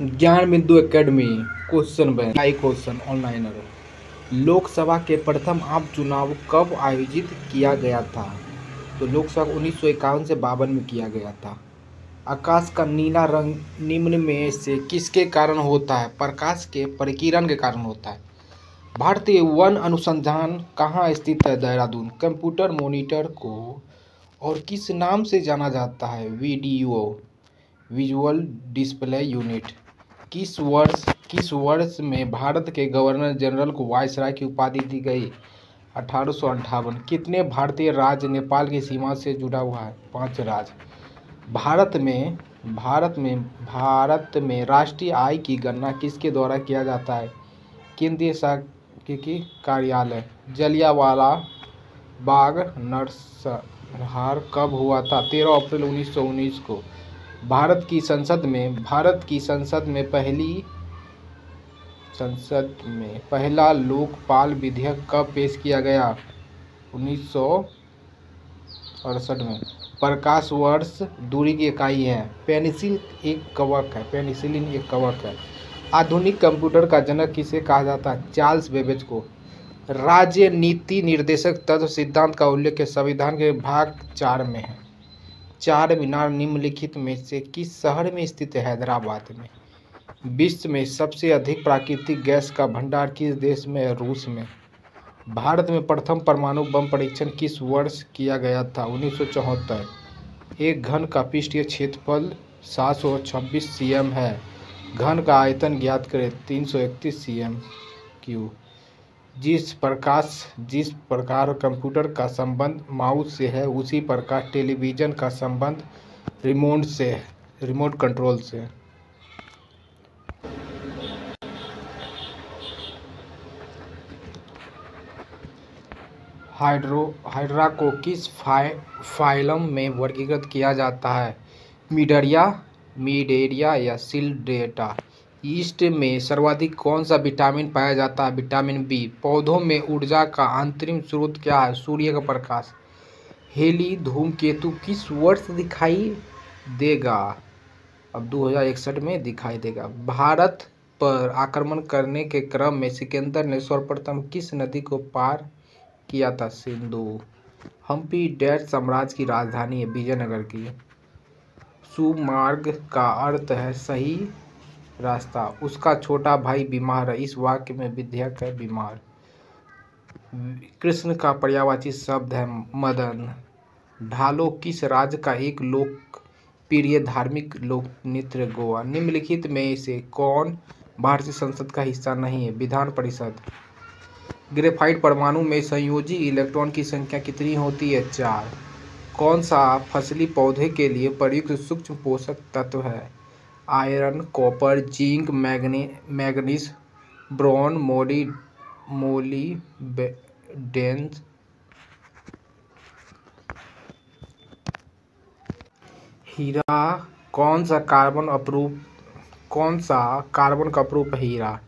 ज्ञान बिंदु academy. Question bank आई question one-liner. Lok Sabha के प्रथम आम चुनाव कब आयोजित किया गया था? तो लोकसभा 1951 से 52 में किया गया था। आकाश का नीला रंग निम्न में से किसके कारण होता है? प्रकाश के परिकिरण के कारण होता है। भारतीय वन अनुसंधान कहाँ स्थित है? देहरादून। कंप्यूटर मॉनिटर को और किस नाम से जाना जाता है? Video visual display unit. किस वर्ष में भारत के गवर्नर जनरल को वायसराय की उपाधि दी गई? 1858। कितने भारतीय राज्य नेपाल की सीमा से जुड़ा हुआ है? 5 राज्य। भारत में राष्ट्रीय आय की गणना किसके द्वारा किया जाता है? केंद्रीय सांख्यिकी कार्यालय। जलियांवाला बाग नरसंहार कब हुआ था? 13 अप्रैल 1919 को। भारत की संसद में पहला लोकपाल विधेयक कब पेश किया गया? 1968 में। प्रकाश वर्ष दूरी की इकाई है। पेनिसिलिन एक कवक है। आधुनिक कंप्यूटर का जनक किसे कहा जाता है? चार्ल्स बेबेज को। राज्य नीति निर्देशक तत्व सिद्धांत का उल्लेख संविधान के भाग 4 में है। चार मीनार निम्नलिखित में से किस शहर में स्थित है? हैदराबाद में। विश्व में सबसे अधिक प्राकृतिक गैस का भंडार किस देश में है? रूस में। भारत में प्रथम परमाणु बम परीक्षण किस वर्ष किया गया था? 1974। एक घन का पृष्ठीय क्षेत्रफल 726 cm है। घन का आयतन ज्ञात करें। 331 cm3। जिस प्रकार कंप्यूटर का संबंध माउस से है, उसी प्रकार टेलीविजन का संबंध रिमोट कंट्रोल से। हाइड्रा को किस फाइलम में वर्गीकृत किया जाता है? मिडेरिया या सिल्डेटा। ईस्ट में सर्वाधिक कौन सा विटामिन पाया जाता है? Vitamin B. पौधों में ऊर्जा का अंतरिम स्रोत क्या है? सूर्य का प्रकाश। हेली धूमकेतु किस वर्ष दिखाई देगा? अब 2061 में दिखाई देगा। भारत पर आक्रमण करने के क्रम में सिकंदर ने सर्वप्रथम किस नदी को पार किया था? सिंधु। हम्पी डैश साम्राज्य की राजधानी है? विजयनगर की। सुमार्ग का अर्थ है सही रास्ता। उसका छोटा भाई बीमार है। इस वाक्य में विधेयक है बीमार। कृष्ण का पर्यायवाची शब्द है मदन। ढालो किस राज्य का एक लोकप्रिय धार्मिक लोक नृत्य? गोवा। निम्नलिखित में से कौन भारतीय संसद का हिस्सा नहीं है? विधान परिषद। ग्रेफाइट परमाणु में संयोजी इलेक्ट्रॉन की संख्या कितनी होती है? 4। कौन सा फसली पौधे के लिए प्रयुक्त सूक्ष्म पोषक तत्व है? Iron, copper, zinc, manganese, boron, molybdenum. हीरा कौन सा कार्बन का अपरूप है? हीरा।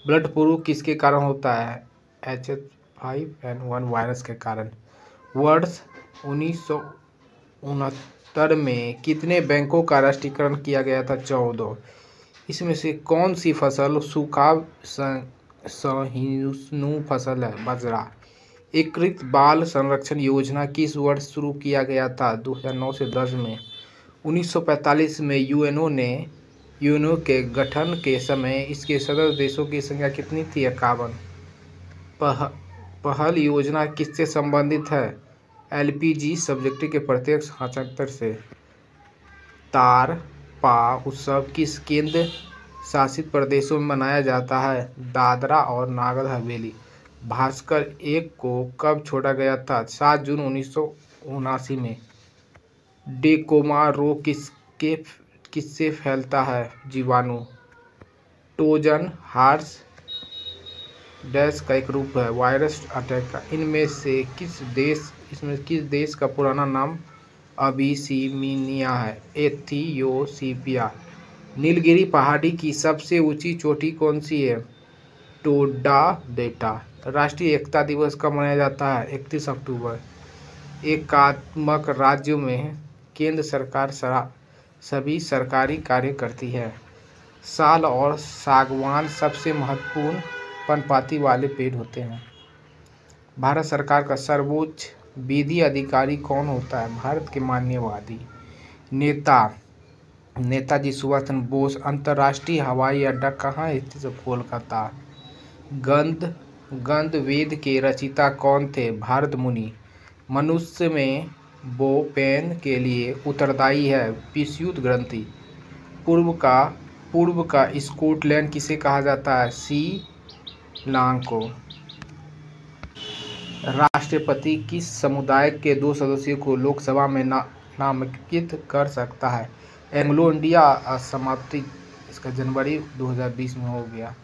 ब्लड फ्लू किसके कारण होता है? H5N1 वायरस के कारण। वर्ष 1969 में कितने बैंकों का राष्ट्रीयकरण किया गया था? 14। इसमें से कौन सी फसल सूखा सहिष्णु फसल है? बाजरा। एकीकृत बाल संरक्षण योजना किस वर्ष शुरू किया गया था? 2009 से 10 में। 1945 में यूएनओ के गठन के समय इसके सदस्य देशों की संख्या कितनी थी? 51। पहल योजना किससे संबंधित है? एलपीजी सब्सिडी के प्रत्यक्ष हस्तांतरण से। तारपा उत्सव किस केंद्र शासित प्रदेशों में मनाया जाता है? दादरा और नागर हवेली। भास्कर 1 को कब छोड़ा गया था? 7 जून 1979 में। डेकोमा रोग किससे फैलता है? जीवाणु। ट्रोजन हॉर्स डैश का एक रूप है? वायरस अटैक का। इसमें किस देश का पुराना नाम अबिसिनिया है? एथियोपिया। नीलगिरी पहाड़ी की सबसे ऊंची चोटी कौन सी है? टोडाडेटा। राष्ट्रीय एकता दिवस कब मनाया जाता है? 31 अक्टूबर। एकात्मक राज्यों में केंद्र सरकार सभी सरकारी कार्य करती है। साल और सागवान सबसे महत्वपूर्ण पर्णपाती वाले पेड़ होते हैं। भारत सरकार का सर्वोच्च विधि अधिकारी कौन होता है? भारत के माननीयवादी नेता नेताजी सुभाष चंद्र बोस। अंतर्राष्ट्रीय हवाई अड्डा कहाँ स्थित है? कोलकाता। गंध वेद के रचयिता कौन थे? भारत मुनि। मनुष्य में वो पेन के लिए उत्तरदायी है? विशुद्ध ग्रंथि। पूर्व का स्कॉटलैंड किसे कहा जाता है? शिलांग को। राष्ट्रपति किस समुदाय के 2 सदस्यों को लोकसभा में नामांकित कर सकता है? एंग्लो इंडिया समाप्ति। इसका जनवरी 2020 में हो गया।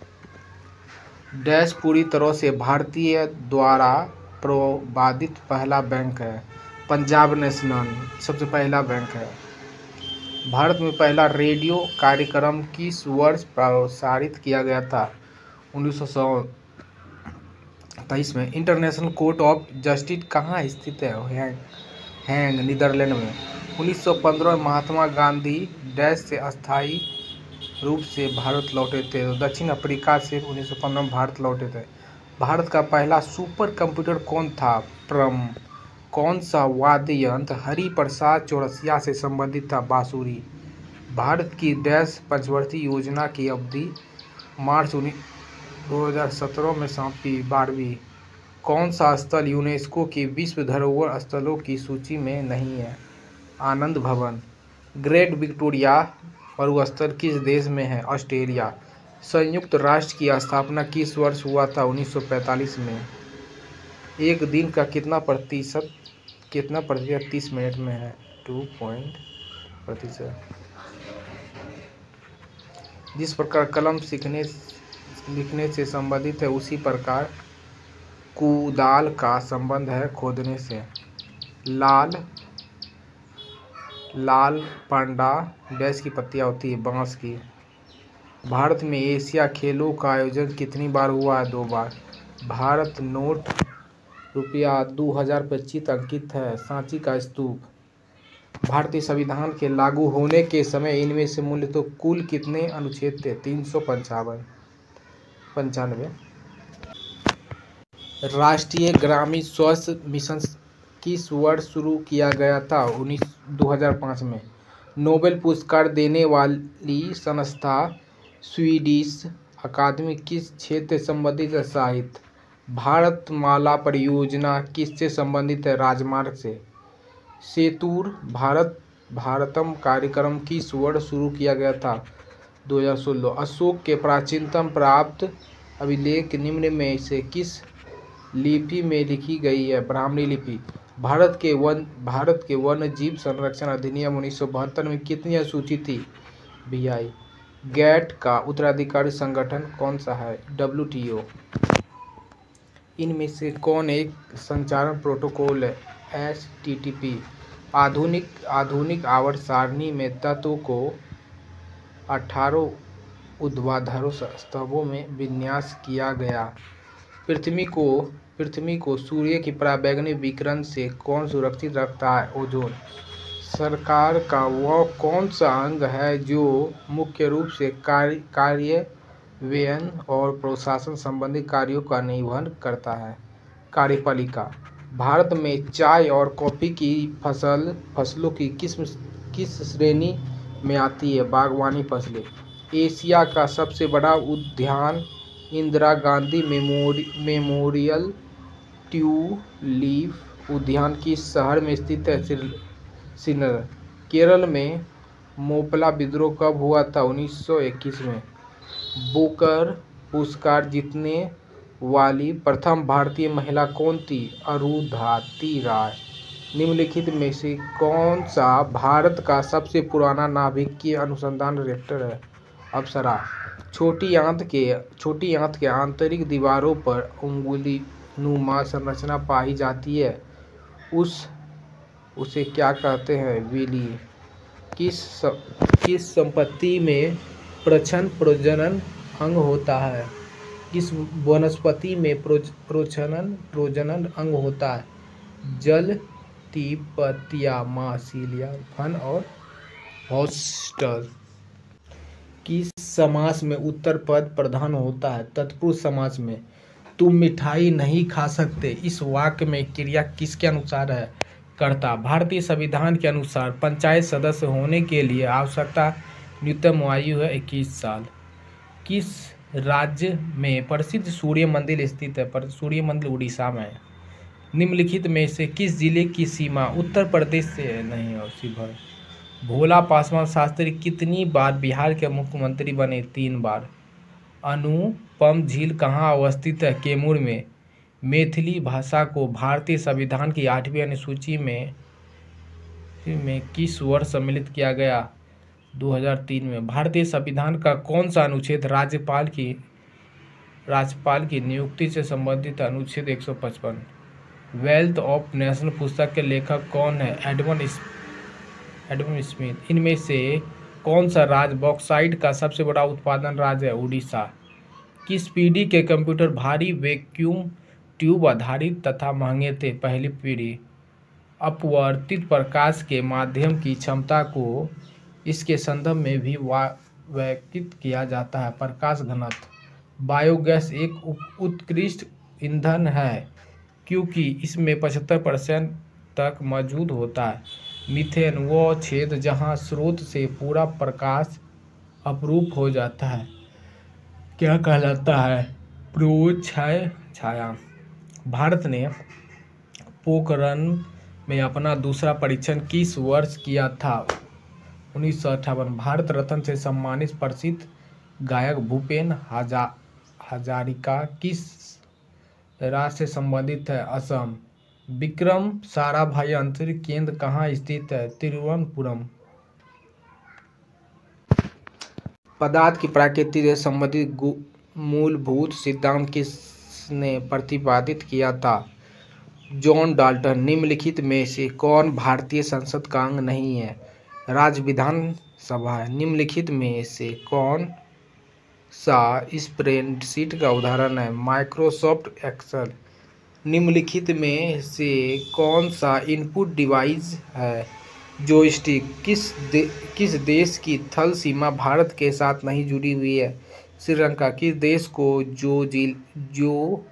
डैश पूरी तरह से भारतीय द्वारा प्रबंधित पहला बैंक है? पंजाब नेशनल सबसे पहला बैंक है। भारत में पहला रेडियो कार्यक्रम किस वर्ष प्रसारित किया गया था? 1923 में। इंटरनेशनल कोर्ट ऑफ जस्टिस कहाँ स्थित है? हैग, नीदरलैंड में। 1915 में महात्मा गांधी डैश से अस्थायी रूप से भारत लौटे थे? दक्षिण अफ्रीका से 1915 में भारत लौटे थे। भारत का पहला सुपर कंप्यूटर कौन था? प्रम। कौन सा वाद्य यंत्र हरिप्रसाद चौरसिया से संबंधित था? बांसुरी। भारत की डैश पंचवर्षीय योजना की अवधि मार्च 2017 में समाप्ति। 12वीं। कौन सा स्थल यूनेस्को की विश्व धरोहर स्थलों की सूची में नहीं है? आनंद भवन। ग्रेट विक्टोरिया मरुस्थल किस देश में है? ऑस्ट्रेलिया। संयुक्त राष्ट्र की स्थापना किस वर्ष हुआ था? 1945 में। एक दिन का कितना प्रतिशत 30 मिनट में है? 2% जिस प्रकार कलम लिखने से संबंधित है उसी प्रकार कुदाल का संबंध है खोदने से। लाल पांडा डैश की पत्तियां होती है? बांस की। भारत में एशिया खेलों का आयोजन कितनी बार हुआ है? 2 बार। भारत नोट रुपया 2025 अंकित है? सांची का स्तूप। भारतीय संविधान के लागू होने के समय इनमें से मूल्य तो कुल कितने अनुच्छेद थे? 395। राष्ट्रीय ग्रामीण स्वास्थ्य मिशन किस वर्ष शुरू किया गया था? 2005 में। नोबेल पुरस्कार देने वाली संस्था स्वीडिश अकादमी किस क्षेत्र से संबंधित है? साहित्य। भारतमाला परियोजना किससे संबंधित है? राजमार्ग से। सेतुर भारतम कार्यक्रम किस वर्ष शुरू किया गया था? 2016। अशोक के प्राचीनतम प्राप्त अभिलेख निम्न में से किस लिपि में लिखी गई है? ब्राह्मणी लिपि। भारत के वन्य जीव संरक्षण अधिनियम 1972 में कितनी अनुसूची थी? VI। गैट का उत्तराधिकारी संगठन कौन सा है? WTO। इनमें से कौन एक संचारण प्रोटोकॉल है? HTTP। आधुनिक आवर्त सारणी में तत्व को 18 ऊर्ध्वाधर स्तंभों में विन्यास किया गया। पृथ्वी को सूर्य की पराबैंगनी विकिरण से कौन सुरक्षित रखता है? ओजोन। सरकार का वह कौन सा अंग है जो मुख्य रूप से कार्यान्वयन और प्रशासन संबंधी कार्यों का निर्वहन करता है? कार्यपालिका। भारत में चाय और कॉफी की फसलों की किस श्रेणी में आती है? बागवानी फसलें। एशिया का सबसे बड़ा उद्यान इंदिरा गांधी मेमोरियल ट्यूलिप उद्यान किस शहर में स्थित है? श्रीनगर। केरल में मोपला विद्रोह कब हुआ था? 1921 में। बुकर पुरस्कार जीतने वाली प्रथम भारतीय महिला कौन थी? अरुंधति राय। निम्नलिखित में से कौन सा भारत का सबसे पुराना नाभिकीय अनुसंधान रिएक्टर है? अप्सरा। छोटी आंत के आंतरिक दीवारों पर उंगली नुमा संरचना पाई जाती है उसे क्या कहते हैं? विली। किस संपत्ति में प्रजनन अंग होता है? किस वनस्पति में प्रजनन अंग होता है? जलती पत्तियां, मासिलिया, फन और हॉस्टल। किस समास में उत्तर पद प्रधान होता है? तत्पुरुष समास में। तुम मिठाई नहीं खा सकते, इस वाक्य में क्रिया किसके अनुसार है? कर्ता। भारतीय संविधान के अनुसार पंचायत सदस्य होने के लिए आवश्यकता न्यूनतम आयु है 21 साल। किस राज्य में प्रसिद्ध सूर्य मंदिर स्थित है? सूर्य मंदिर उड़ीसा में है। निम्नलिखित में से किस जिले की सीमा उत्तर प्रदेश से नहीं है? शिवहर। भोला पासवान शास्त्री कितनी बार बिहार के मुख्यमंत्री बने? 3 बार। अनुपम झील कहाँ अवस्थित है? कैमूर में। मैथिली भाषा को भारतीय संविधान की 8वीं अनुसूची में किस वर्ष सम्मिलित किया गया? 2003 में। भारतीय संविधान का कौन सा अनुच्छेद राज्यपाल की नियुक्ति से संबंधित? अनुच्छेद 155। वेल्थ ऑफ नेशन पुस्तक के लेखक कौन है? Edmund Smith. इनमें से कौन सा राज्य बॉक्साइट का सबसे बड़ा उत्पादन राज्य है? उड़ीसा। किस पीढ़ी के कंप्यूटर भारी वैक्यूम ट्यूब आधारित तथा महंगे थे? पहली पीढ़ी। अपवर्तित प्रकाश के माध्यम की क्षमता को इसके संदर्भ में भी व्याख्यायित किया जाता है। प्रकाश घनत्व। बायोगैस एक उत्कृष्ट ईंधन है क्योंकि इसमें 75% तक मौजूद होता है। मीथेन वह क्षेत्र जहां स्रोत से पूरा प्रकाश अपरूप हो जाता है, क्या कहलाता है? प्रोक्षय छाया। भारत ने पोखरण में अपना दूसरा परीक्षण किस वर्ष किया था? 1958। भारत रत्न से सम्मानित प्रसिद्ध गायक भूपेन हजारिका किस राज्य से संबंधित है? असम। विक्रम साराभाई अंतरिक्ष केंद्र कहाँ स्थित है? तिरुवनंतपुरम। पदार्थ की प्रकृति से संबंधित मूलभूत सिद्धांत किसने प्रतिपादित किया था? John Dalton. निम्नलिखित में से कौन भारतीय संसद का अंग नहीं है? राज्य विधानसभा है। निम्नलिखित में से कौन सा स्प्रेडशीट का उदाहरण है? Microsoft Excel. निम्नलिखित में से कौन सा इनपुट डिवाइस है? जॉयस्टिक। किस देश की थल सीमा भारत के साथ नहीं जुड़ी हुई है? श्रीलंका। किस देश को जोगियो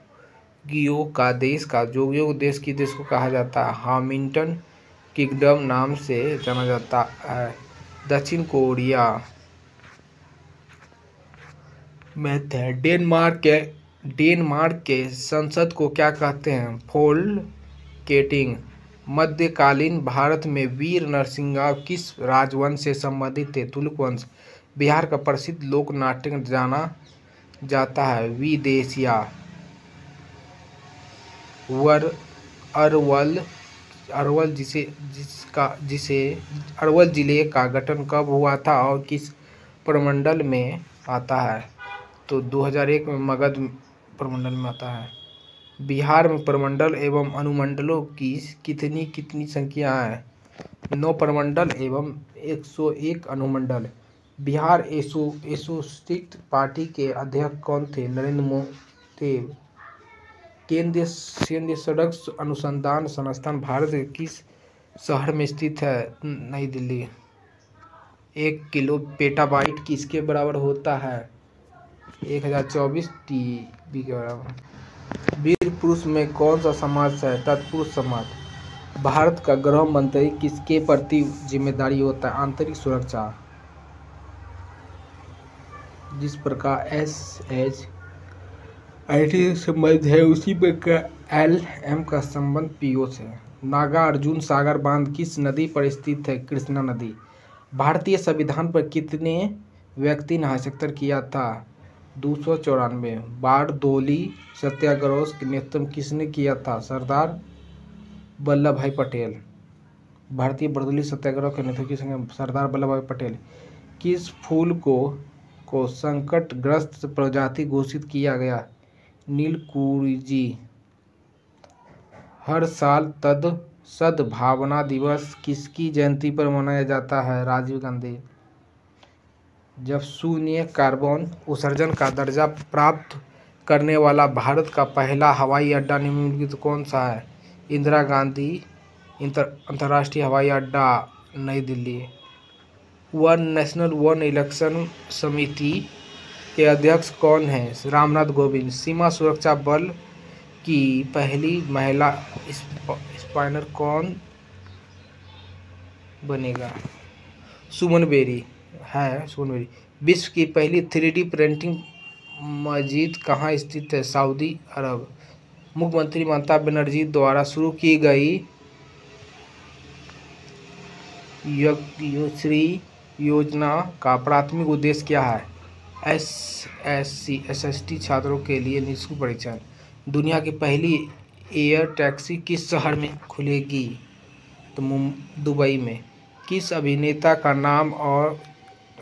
देश को कहा जाता है? हामिल्टन किंगडम नाम से जाना जाता है। दक्षिण कोरिया में थे। डेनमार्क के संसद को क्या कहते हैं? फोल्केटिंग। मध्यकालीन भारत में वीर नरसिंहराव किस राजवंश से संबंधित थे? तुलुक वंश। बिहार का प्रसिद्ध लोक नाट्य जाना जाता है विदेशिया। अरवल जिले का गठन कब हुआ था और किस प्रमंडल में आता है? तो 2001 में मगध प्रमंडल में आता है। बिहार में प्रमंडल एवं अनुमंडलों की कितनी संख्या है? 9 प्रमंडल एवं 101 अनुमंडल। बिहार एसोसिएटिव पार्टी के अध्यक्ष कौन थे? नरेंद्र मोदी। केंद्रीय सड़क अनुसंधान संस्थान भारत के किस शहर में स्थित है? नई दिल्ली। 1 किलो पेटाबाइट किसके बराबर होता है? 1024 TB के बराबर। वीर पुरुष में कौन सा समाज है? तत्पुरुष समाज। भारत का गृह मंत्री किसके प्रति जिम्मेदारी होता है? आंतरिक सुरक्षा। जिस प्रकार SH संबंध है उसी प्रकार LM का संबंध PO से। नागार्जुन सागर बांध किस नदी पर स्थित है? कृष्णा नदी। भारतीय संविधान पर कितने व्यक्ति ने हस्ताक्षर किया था? 294। बारडोली सत्याग्रह का नेतृत्व किसने किया था? सरदार वल्लभ भाई पटेल। भारतीय बारडोली सत्याग्रह का नेतृत्व किसने? सरदार वल्लभ भाई पटेल। किस फूल को संकटग्रस्त प्रजाति घोषित किया गया? नीलकुरिजी। हर साल सद्भावना दिवस किसकी जयंती पर मनाया जाता है? राजीव गांधी। जब शून्य कार्बन उत्सर्जन का दर्जा प्राप्त करने वाला भारत का पहला हवाई अड्डा निम्नलिखित कौन सा है? इंदिरा गांधी अंतर्राष्ट्रीय हवाई अड्डा, नई Delhi. One national one election समिति के अध्यक्ष कौन हैं? रामनाथ कोविंद। सीमा सुरक्षा बल की पहली महिला स्पाइनर कौन बनेगा? सुमन बेरी है। सुमन बेरी। विश्व की पहली 3D प्रिंटिंग मस्जिद कहाँ स्थित है? सऊदी अरब। मुख्यमंत्री ममता बनर्जी द्वारा शुरू की गई यज्ञश्री योजना का प्राथमिक उद्देश्य क्या है? SSC छात्रों के लिए निःशुल्क परीक्षा। दुनिया की पहली एयर टैक्सी किस शहर में खुलेगी? तो दुबई में। किस अभिनेता का नाम और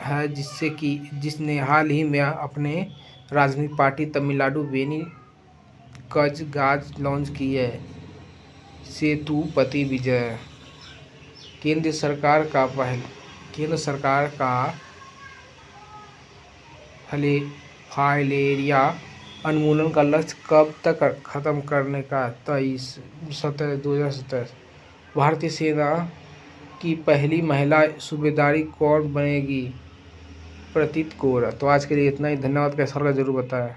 है जिसने हाल ही में अपने राजनीतिक पार्टी तमिलनाडु बेनी कजगाज लॉन्च की है? सेतुपति विजय। केंद्र सरकार का फाइलेरिया उन्मूलन का लक्ष्य कब तक खत्म करने का? 2027। भारतीय सेना की पहली महिला सूबेदारी कौन बनेगी? प्रतीत कौर। तो आज के लिए इतना ही। धन्यवाद। कैसा लगा जरूर बताएं।